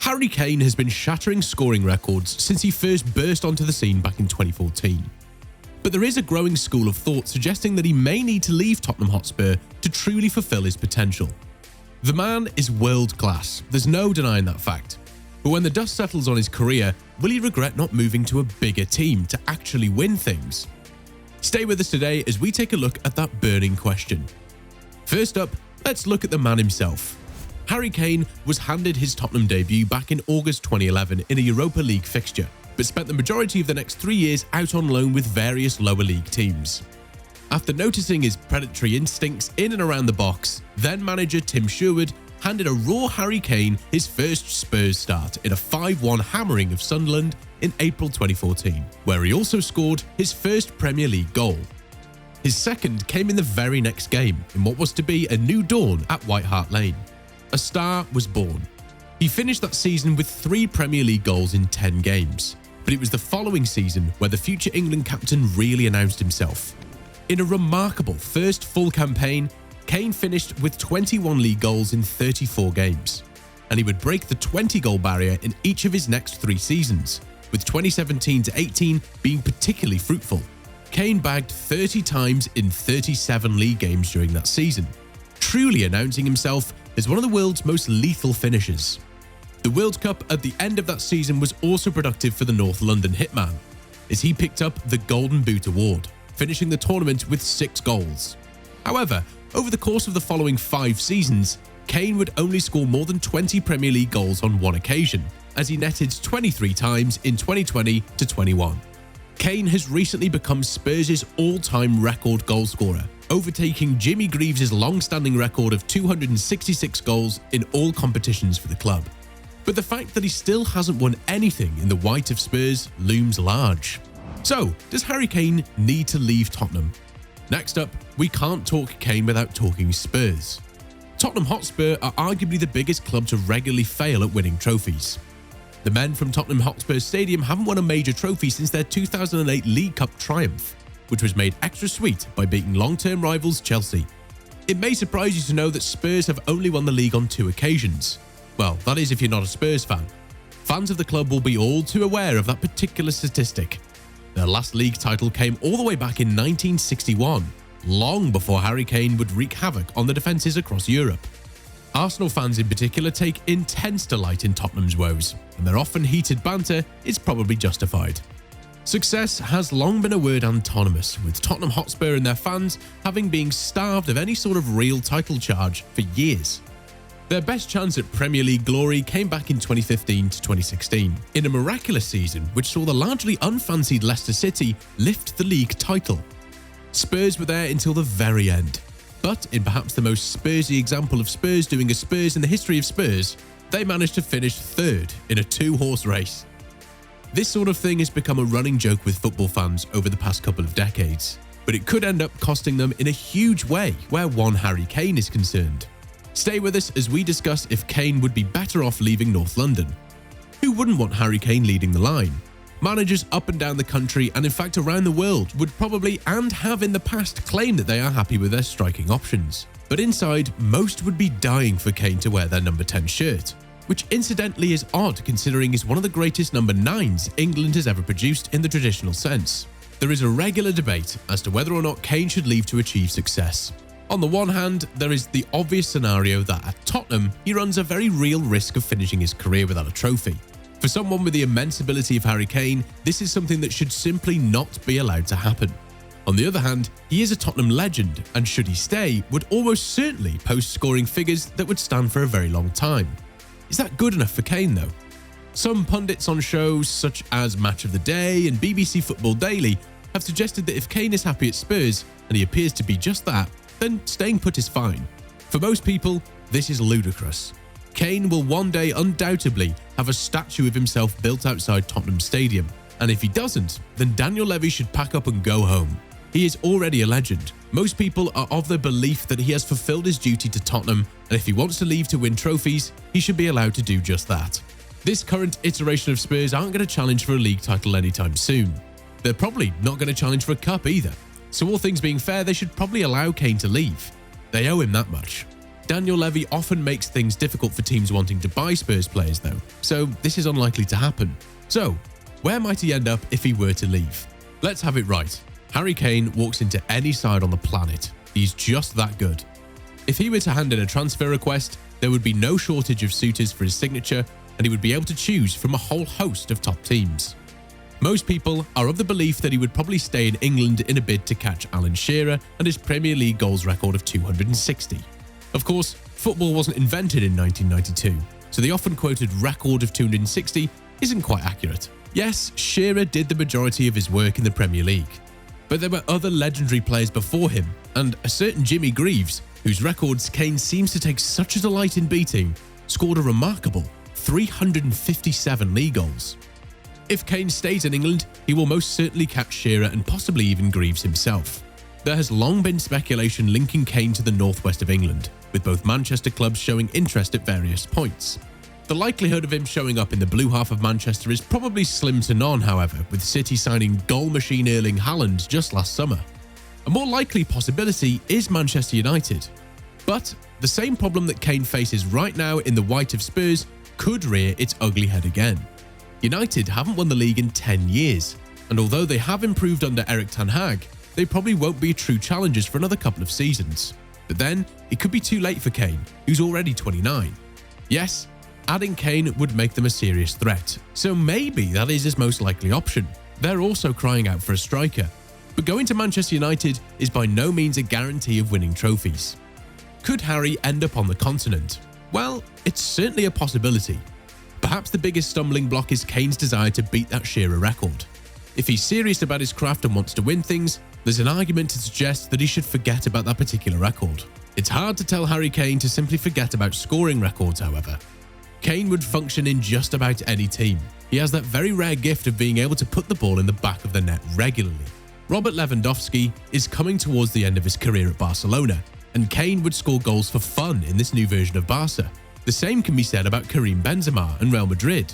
Harry Kane has been shattering scoring records since he first burst onto the scene back in 2014. But there is a growing school of thought suggesting that he may need to leave Tottenham Hotspur to truly fulfill his potential. The man is world class, there's no denying that fact. But when the dust settles on his career, will he regret not moving to a bigger team to actually win things? Stay with us today as we take a look at that burning question. First up, let's look at the man himself. Harry Kane was handed his Tottenham debut back in August 2011 in a Europa League fixture, but spent the majority of the next 3 years out on loan with various lower league teams. After noticing his predatory instincts in and around the box, then manager Tim Sherwood handed a raw Harry Kane his first Spurs start in a 5-1 hammering of Sunderland in April 2014, where he also scored his first Premier League goal. His second came in the very next game, in what was to be a new dawn at White Hart Lane. A star was born. He finished that season with 3 Premier League goals in 10 games, but it was the following season where the future England captain really announced himself. In a remarkable first full campaign, Kane finished with 21 league goals in 34 games, and he would break the 20-goal barrier in each of his next 3 seasons, with 2017-18 being particularly fruitful. Kane bagged 30 times in 37 league games during that season, truly announcing himself as one of the world's most lethal finishers. The World Cup at the end of that season was also productive for the North London hitman, as he picked up the Golden Boot award, finishing the tournament with 6 goals. However, over the course of the following 5 seasons, Kane would only score more than 20 Premier League goals on one occasion, as he netted 23 times in 2020-21. Kane has recently become Spurs' all-time record goalscorer, overtaking Jimmy Greaves' long-standing record of 266 goals in all competitions for the club. But the fact that he still hasn't won anything in the white of Spurs looms large. So, does Harry Kane need to leave Tottenham? Next up, we can't talk Kane without talking Spurs. Tottenham Hotspur are arguably the biggest club to regularly fail at winning trophies. The men from Tottenham Hotspur Stadium haven't won a major trophy since their 2008 League Cup triumph, which was made extra sweet by beating long-term rivals Chelsea. It may surprise you to know that Spurs have only won the league on 2 occasions. Well, that is if you're not a Spurs fan. Fans of the club will be all too aware of that particular statistic. Their last league title came all the way back in 1961, long before Harry Kane would wreak havoc on the defences across Europe. Arsenal fans in particular take intense delight in Tottenham's woes, and their often heated banter is probably justified. Success has long been a word antonymous, with Tottenham Hotspur and their fans having been starved of any sort of real title charge for years. Their best chance at Premier League glory came back in 2015-2016, in a miraculous season which saw the largely unfancied Leicester City lift the league title. Spurs were there until the very end, but in perhaps the most Spursy example of Spurs doing a Spurs in the history of Spurs, they managed to finish 3rd in a 2-horse race. This sort of thing has become a running joke with football fans over the past couple of decades, but it could end up costing them in a huge way where one Harry Kane is concerned. Stay with us as we discuss if Kane would be better off leaving North London. Who wouldn't want Harry Kane leading the line? Managers up and down the country and in fact around the world would probably and have in the past claimed that they are happy with their striking options. But inside, most would be dying for Kane to wear their number 10 shirt, which incidentally is odd considering he's one of the greatest number 9s England has ever produced in the traditional sense. There is a regular debate as to whether or not Kane should leave to achieve success. On the one hand, there is the obvious scenario that at Tottenham, he runs a very real risk of finishing his career without a trophy. For someone with the immense ability of Harry Kane, this is something that should simply not be allowed to happen. On the other hand, he is a Tottenham legend, and should he stay, would almost certainly post scoring figures that would stand for a very long time. Is that good enough for Kane though? Some pundits on shows such as Match of the Day and BBC Football Daily have suggested that if Kane is happy at Spurs, and he appears to be just that, then staying put is fine. For most people, this is ludicrous. Kane will one day undoubtedly have a statue of himself built outside Tottenham Stadium, and if he doesn't, then Daniel Levy should pack up and go home. He is already a legend. Most people are of the belief that he has fulfilled his duty to Tottenham, and if he wants to leave to win trophies, he should be allowed to do just that. This current iteration of Spurs aren't going to challenge for a league title anytime soon. They're probably not going to challenge for a cup either. So all things being fair, they should probably allow Kane to leave. They owe him that much. Daniel Levy often makes things difficult for teams wanting to buy Spurs players though, so this is unlikely to happen. So, where might he end up if he were to leave? Let's have it right. Harry Kane walks into any side on the planet. He's just that good. If he were to hand in a transfer request, there would be no shortage of suitors for his signature, and he would be able to choose from a whole host of top teams. Most people are of the belief that he would probably stay in England in a bid to catch Alan Shearer and his Premier League goals record of 260. Of course, football wasn't invented in 1992, so the often quoted record of 260 isn't quite accurate. Yes, Shearer did the majority of his work in the Premier League, but there were other legendary players before him, and a certain Jimmy Greaves, whose records Kane seems to take such a delight in beating, scored a remarkable 357 league goals. If Kane stays in England, he will most certainly catch Shearer and possibly even Greaves himself. There has long been speculation linking Kane to the northwest of England, with both Manchester clubs showing interest at various points. The likelihood of him showing up in the blue half of Manchester is probably slim to none, however, with City signing goal machine Erling Haaland just last summer. A more likely possibility is Manchester United. But the same problem that Kane faces right now in the white of Spurs could rear its ugly head again. United haven't won the league in 10 years, and although they have improved under Erik ten Hag, they probably won't be true challengers for another couple of seasons. But then, it could be too late for Kane, who's already 29. Yes, adding Kane would make them a serious threat, so maybe that is his most likely option. They're also crying out for a striker, but going to Manchester United is by no means a guarantee of winning trophies. Could Harry end up on the continent? Well, it's certainly a possibility. Perhaps the biggest stumbling block is Kane's desire to beat that Shearer record. If he's serious about his craft and wants to win things, there's an argument to suggest that he should forget about that particular record. It's hard to tell Harry Kane to simply forget about scoring records, however. Kane would function in just about any team. He has that very rare gift of being able to put the ball in the back of the net regularly. Robert Lewandowski is coming towards the end of his career at Barcelona, and Kane would score goals for fun in this new version of Barca. The same can be said about Karim Benzema and Real Madrid.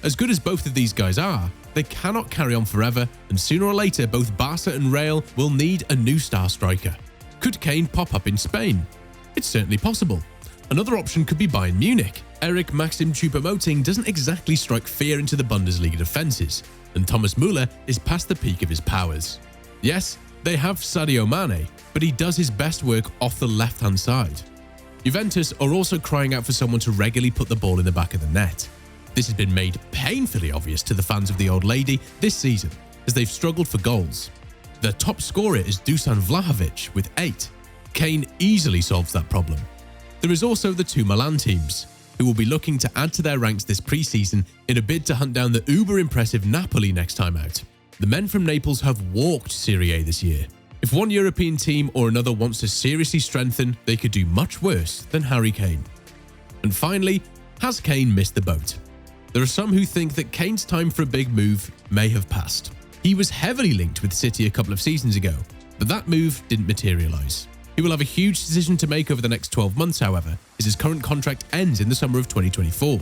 As good as both of these guys are, they cannot carry on forever, and sooner or later both Barca and Real will need a new star striker. Could Kane pop up in Spain? It's certainly possible. Another option could be Bayern Munich. Eric Maxim Choupo-Moting doesn't exactly strike fear into the Bundesliga defences, and Thomas Müller is past the peak of his powers. Yes, they have Sadio Mane, but he does his best work off the left-hand side. Juventus are also crying out for someone to regularly put the ball in the back of the net. This has been made painfully obvious to the fans of the Old Lady this season, as they've struggled for goals. Their top scorer is Dusan Vlahovic with 8. Kane easily solves that problem. There is also the two Milan teams, who will be looking to add to their ranks this pre-season in a bid to hunt down the uber-impressive Napoli next time out. The men from Naples have walked Serie A this year. If one European team or another wants to seriously strengthen, they could do much worse than Harry Kane. And finally, has Kane missed the boat? There are some who think that Kane's time for a big move may have passed. He was heavily linked with City a couple of seasons ago, but that move didn't materialise. He will have a huge decision to make over the next 12 months, however, as his current contract ends in the summer of 2024.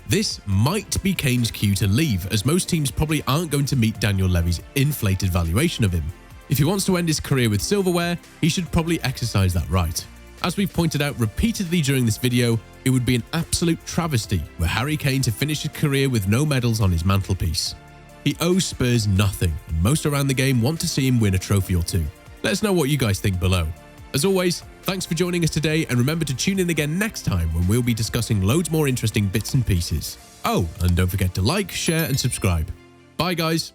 This might be Kane's cue to leave, as most teams probably aren't going to meet Daniel Levy's inflated valuation of him. If he wants to end his career with silverware, he should probably exercise that right. As we've pointed out repeatedly during this video, it would be an absolute travesty were Harry Kane to finish his career with no medals on his mantelpiece. He owes Spurs nothing, and most around the game want to see him win a trophy or two. Let us know what you guys think below. As always, thanks for joining us today, and remember to tune in again next time when we'll be discussing loads more interesting bits and pieces. Oh, and don't forget to like, share and subscribe. Bye guys!